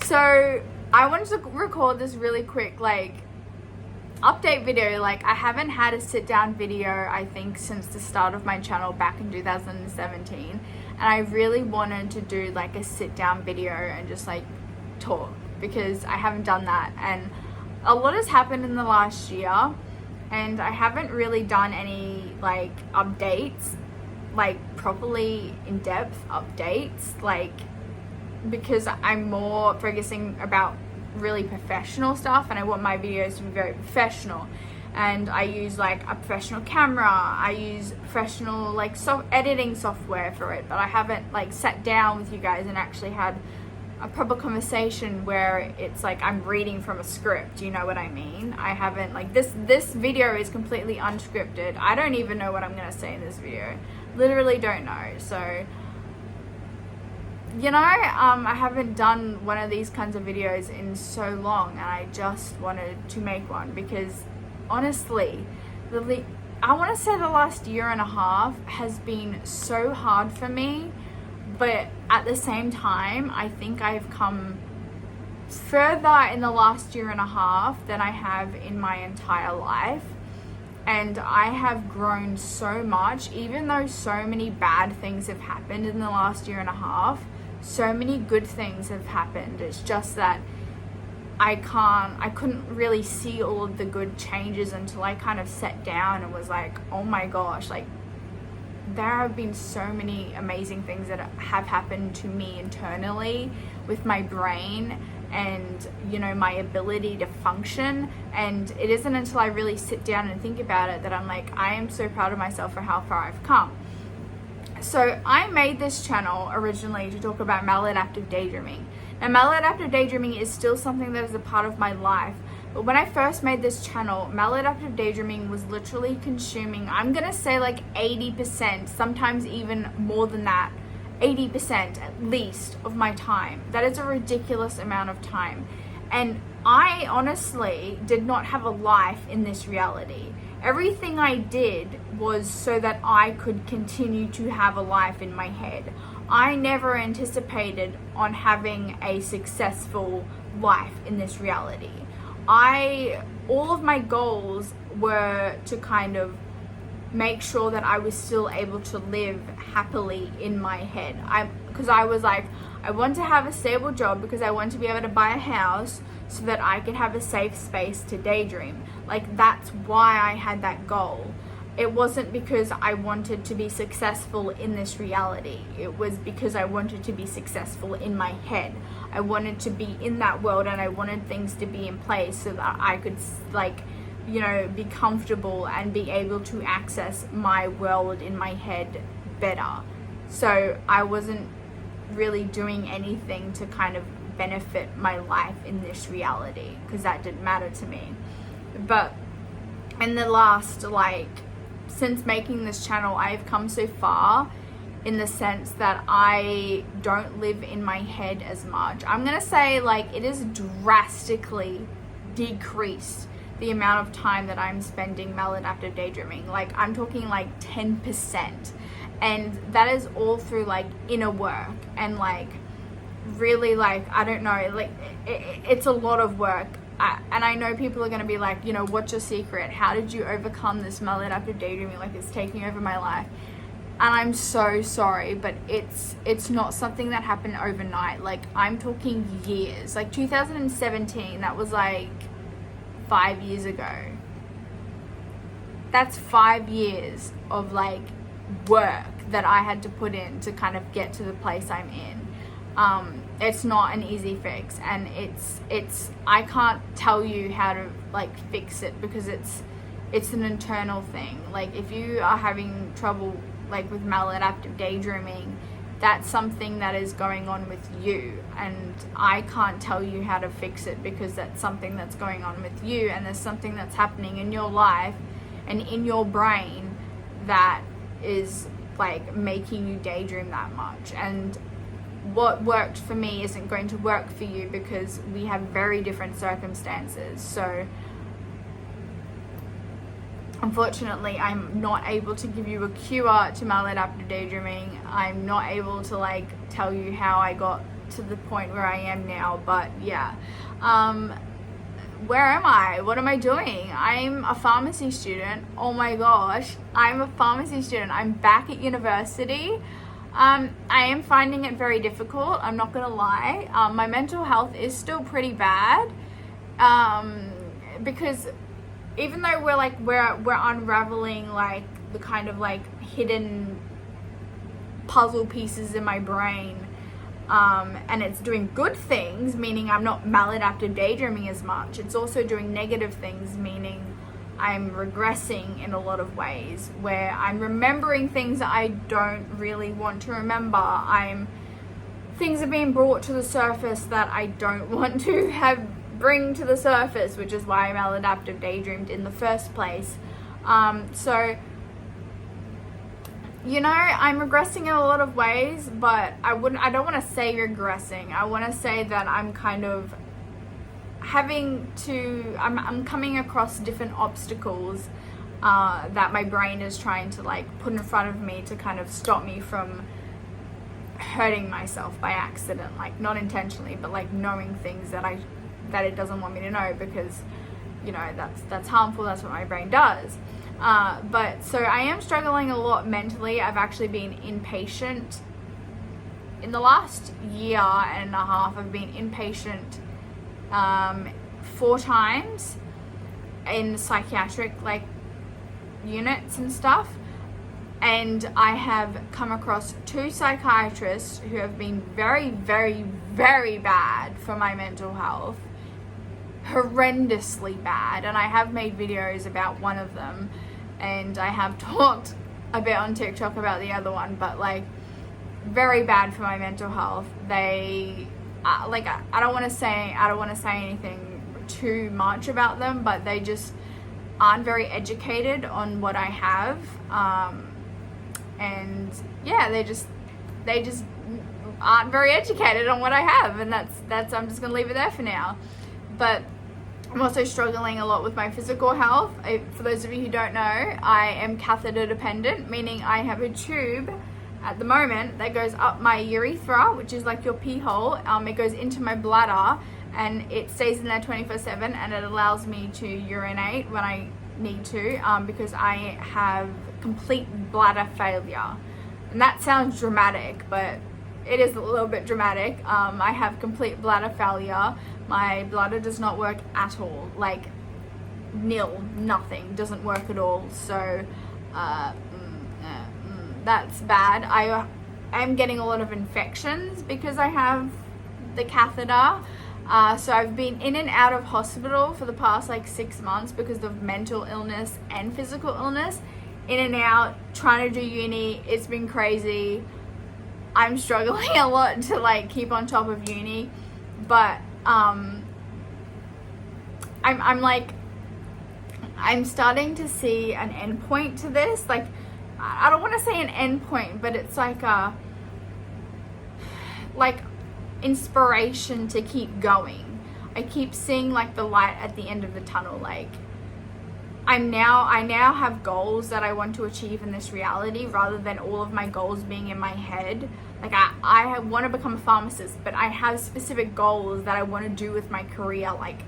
So I wanted to record this really quick like update video. Like, I haven't had a sit down video, I think, since the start of my channel back in 2017, and I really wanted to do like a sit down video and just like talk, because I haven't done that, and a lot has happened in the last year, and I haven't really done any like updates, like properly in-depth updates, like, because I'm more focusing about really professional stuff, and I want my videos to be very professional, and I use like a professional camera, I use professional like editing software for it, but I haven't like sat down with you guys and actually had a proper conversation where it's like I'm reading from a script, you know what I mean? I haven't, like, this video is completely unscripted. I don't even know what I'm gonna say in this video, literally don't know. So, you know, I haven't done one of these kinds of videos in so long, and I just wanted to make one because honestly, I want to say the last year and a half has been so hard for me, but at the same time, I think I've come further in the last year and a half than I have in my entire life. And I have grown so much, even though so many bad things have happened in the last year and a half. So many good things have happened. It's just that I couldn't really see all of the good changes until I kind of sat down and was like, oh my gosh, like, there have been so many amazing things that have happened to me internally with my brain and, you know, my ability to function. And it isn't until I really sit down and think about it that I'm like, I am so proud of myself for how far I've come. So I made this channel originally to talk about maladaptive daydreaming. Now, maladaptive daydreaming is still something that is a part of my life, but when I first made this channel, maladaptive daydreaming was literally consuming, I'm gonna say like 80%, sometimes even more than that, 80% at least of my time. That is a ridiculous amount of time. And I honestly did not have a life in this reality. Everything I did was so that I could continue to have a life in my head. I never anticipated on having a successful life in this reality. All of my goals were to kind of make sure that I was still able to live happily in my head. Because I was like, I want to have a stable job because I want to be able to buy a house so that I could have a safe space to daydream. Like, that's why I had that goal. It wasn't because I wanted to be successful in this reality. It was because I wanted to be successful in my head. I wanted to be in that world, and I wanted things to be in place so that I could, like, you know, be comfortable and be able to access my world in my head better. So I wasn't really doing anything to kind of benefit my life in this reality, because that didn't matter to me. But in the last, like, since making this channel, I've come so far in the sense that I don't live in my head as much. I'm gonna say, like, it is drastically decreased the amount of time that I'm spending maladaptive daydreaming. Like, I'm talking like 10%. And that is all through like inner work and like really, like, I don't know, like it's a lot of work. And I know people are going to be like, you know, what's your secret? How did you overcome this maladaptive daydreaming? Like, it's taking over my life. And I'm so sorry, but it's not something that happened overnight. Like, I'm talking years. Like 2017, that was like 5 years ago. That's 5 years of like work that I had to put in to kind of get to the place I'm in. It's not an easy fix, and it's I can't tell you how to like fix it, because it's an internal thing. Like, if you are having trouble like with maladaptive daydreaming, that's something that is going on with you, and I can't tell you how to fix it, because that's something that's going on with you, and there's something that's happening in your life and in your brain that is like making you daydream that much. And what worked for me isn't going to work for you, because we have very different circumstances. So unfortunately, I'm not able to give you a cure to maladaptive daydreaming. I'm not able to like tell you how I got to the point where I am now. But yeah, where am I? What am I doing? I'm a pharmacy student. Oh my gosh, I'm a pharmacy student. I'm back at university. I am finding it very difficult, I'm not gonna lie. My mental health is still pretty bad, because even though we're unraveling like the kind of like hidden puzzle pieces in my brain, and it's doing good things, meaning I'm not maladaptive daydreaming as much. It's also doing negative things, meaning I'm regressing in a lot of ways, where I'm remembering things that I don't really want to remember. Things are being brought to the surface that I don't want to bring to the surface, which is why I maladaptive daydreamed in the first place. So, you know, I'm regressing in a lot of ways, but I don't want to say regressing. I want to say that I'm kind of I'm coming across different obstacles that my brain is trying to like put in front of me to kind of stop me from hurting myself by accident, like not intentionally, but like knowing things that it doesn't want me to know, because you know that's harmful. That's what my brain does. But so I am struggling a lot mentally. I've actually been inpatient in the last year and a half. I've been inpatient 4 times in psychiatric like units and stuff, and I have come across 2 psychiatrists who have been very, very, very bad for my mental health, horrendously bad. And I have made videos about one of them, and I have talked a bit on TikTok about the other one, but like very bad for my mental health. They like I don't want to say anything too much about them, but they just aren't very educated on what I have, and yeah, they just aren't very educated on what I have, and that's I'm just gonna leave it there for now. But I'm also struggling a lot with my physical health. For those of you who don't know, I am catheter dependent, meaning I have a tube at the moment that goes up my urethra, which is like your pee hole. It goes into my bladder, and it stays in there 24/7, and it allows me to urinate when I need to, because I have complete bladder failure. And that sounds dramatic, but it is a little bit dramatic. I have complete bladder failure. My bladder does not work at all, like nil, nothing, doesn't work at all. So that's bad. I am getting a lot of infections because I have the catheter. So I've been in and out of hospital for the past like 6 months because of mental illness and physical illness. In and out, trying to do uni. It's been crazy. I'm struggling a lot to like keep on top of uni, but I'm starting to see an end point to this. Like, I don't want to say an end point, but it's like inspiration to keep going. I keep seeing like the light at the end of the tunnel. Like, I now have goals that I want to achieve in this reality, rather than all of my goals being in my head. Like, I want to become a pharmacist, but I have specific goals that I want to do with my career. Like,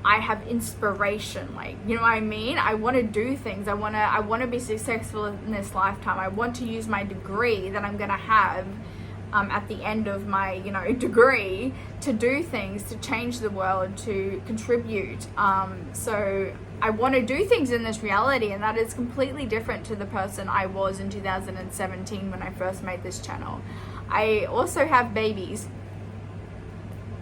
I have inspiration, like, you know what I mean? I want to do things. I want to be successful in this lifetime. I want to use my degree that I'm going to have at the end of my, degree, to do things, to change the world, to contribute. So I want to do things in this reality, and that is completely different to the person I was in 2017 when I first made this channel. I also have babies.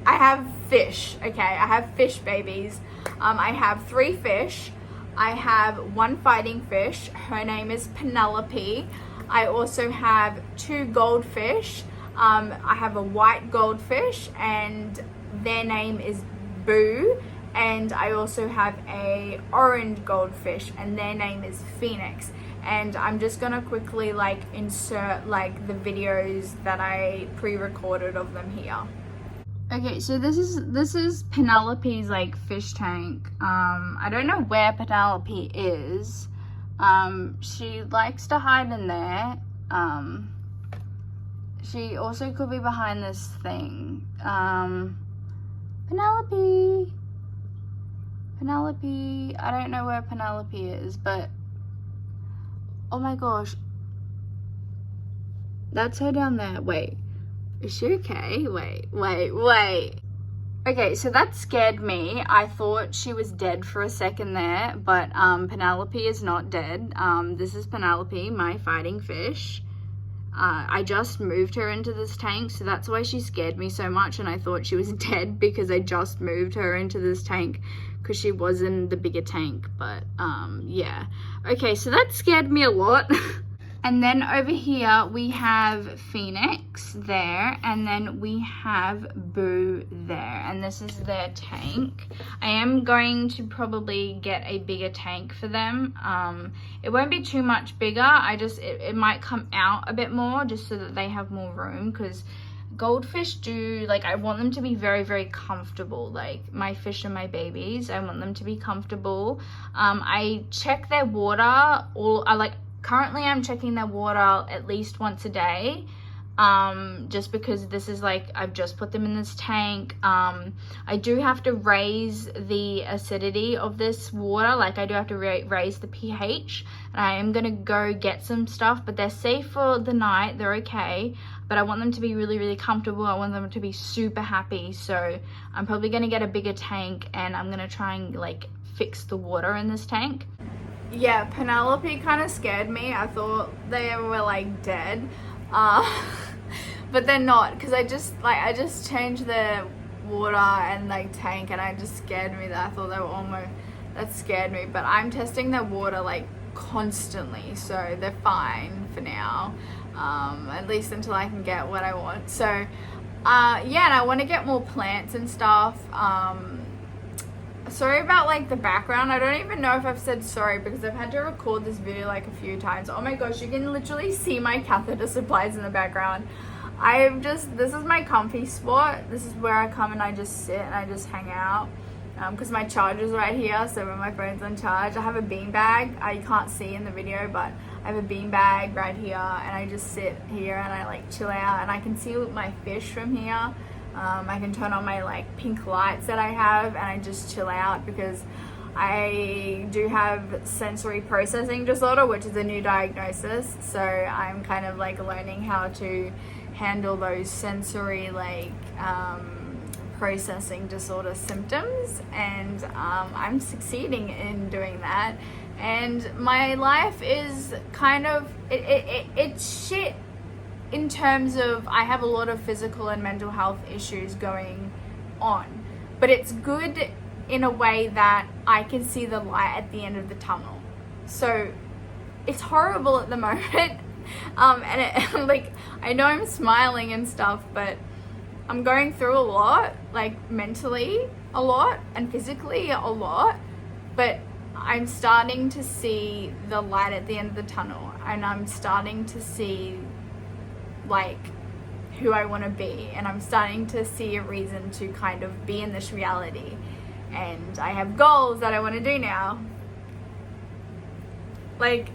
I have fish, okay? I have fish babies. I have 3 fish. I have 1 fighting fish. Her name is Penelope. I also have 2 goldfish. I have a white goldfish, and their name is Boo. And I also have a orange goldfish, and their name is Phoenix. And I'm just gonna quickly like insert like the videos that I pre-recorded of them here. Okay, so this is Penelope's like fish tank. I don't know where Penelope is. She likes to hide in there. she also could be behind this thing. Penelope. Penelope. I don't know where Penelope is, but oh my gosh. That's her down there. Wait. Is she okay? Wait. Okay, so that scared me. I thought she was dead for a second there, but Penelope is not dead. This is Penelope, my fighting fish. I just moved her into this tank, so that's why she scared me so much, and I thought she was dead because I just moved her into this tank because she was in the bigger tank. But yeah. Okay, so that scared me a lot. And then over here we have Phoenix there, and then we have Boo there, and this is their tank. I am going to probably get a bigger tank for them. It won't be too much bigger. It might come out a bit more just so that they have more room, because goldfish do, like, I want them to be very, very comfortable. Like, my fish are my babies. I want them to be comfortable. I check their water currently I'm checking their water at least once a day, just because this is like, I've just put them in this tank. I do have to raise the acidity of this water, like I do have to raise the pH, and I am gonna go get some stuff, but they're safe for the night, they're okay, but I want them to be really, really comfortable. I want them to be super happy, so I'm probably gonna get a bigger tank, and I'm gonna try and like fix the water in this tank. Yeah, Penelope kind of scared me. I thought they were like dead, but they're not, because I just changed the water and like tank, and I just scared me that I thought they were almost, that scared me. But I'm testing their water like constantly, so they're fine for now, at least until I can get what I want. So yeah, and I want to get more plants and stuff. Sorry about like the background. I don't even know if I've said sorry because I've had to record this video like a few times. Oh my gosh, you can literally see my catheter supplies in the background. This is my comfy spot. This is where I come and I just sit and I just hang out, because my charger's right here, so when my phone's on charge, I have a bean bag. I can't see in the video, but I have a bean bag right here, and I just sit here and I like chill out, and I can see my fish from here. I can turn on my like pink lights that I have, and I just chill out because I do have sensory processing disorder, which is a new diagnosis. So I'm kind of like learning how to handle those sensory like processing disorder symptoms, and I'm succeeding in doing that. And my life is kind of it's shit in terms of I have a lot of physical and mental health issues going on, but it's good in a way that I can see the light at the end of the tunnel. So it's horrible at the moment, and like I know I'm smiling and stuff, but I'm going through a lot, like mentally a lot and physically a lot, but I'm starting to see the light at the end of the tunnel, and I'm starting to see like who I want to be, and I'm starting to see a reason to kind of be in this reality, and I have goals that I want to do now. Like,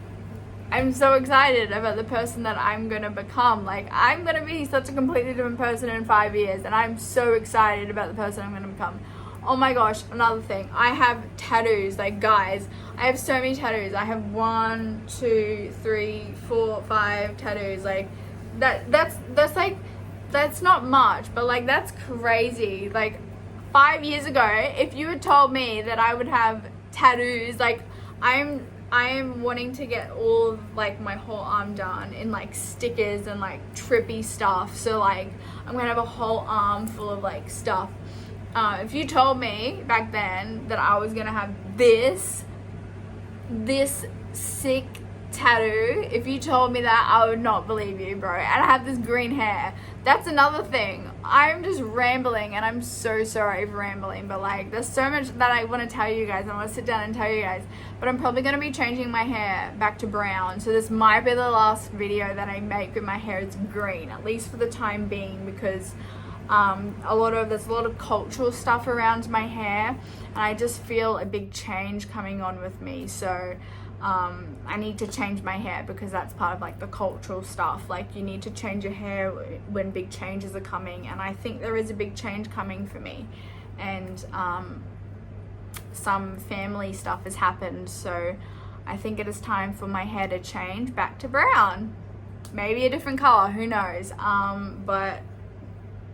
I'm so excited about the person that I'm gonna become. Like, I'm gonna be such a completely different person in 5 years, and I'm so excited about the person I'm gonna become. Oh my gosh, another thing, I have tattoos. Like, guys, I have so many tattoos. I have 1, 2, 3, 4, 5 tattoos. Like, that's like, that's not much, but like that's crazy. Like 5 years ago, if you had told me that I would have tattoos, like I am wanting to get all of like my whole arm done in like stickers and like trippy stuff. So like I'm gonna have a whole arm full of like stuff. If you told me back then that I was gonna have this sick tattoo, if you told me that, I would not believe you, bro. And I have this green hair. That's another thing. I'm just rambling, and I'm so sorry for rambling, but like there's so much that I want to tell you guys. I want to sit down and tell you guys, but I'm probably going to be changing my hair back to brown, so this might be the last video that I make with my hair is green, at least for the time being, because there's a lot of cultural stuff around my hair, and I just feel a big change coming on with me. So I need to change my hair because that's part of like the cultural stuff. Like you need to change your hair when big changes are coming, and I think there is a big change coming for me, and some family stuff has happened, so I think it is time for my hair to change back to brown. Maybe a different color, who knows, but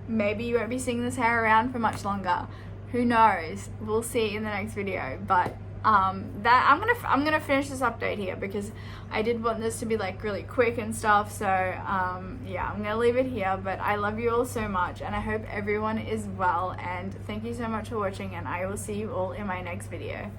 maybe you won't be seeing this hair around for much longer. Who knows? We'll see in the next video. But that I'm gonna finish this update here because I did want this to be like really quick and stuff. So yeah, I'm gonna leave it here. But I love you all so much, and I hope everyone is well. And thank you so much for watching, and I will see you all in my next video.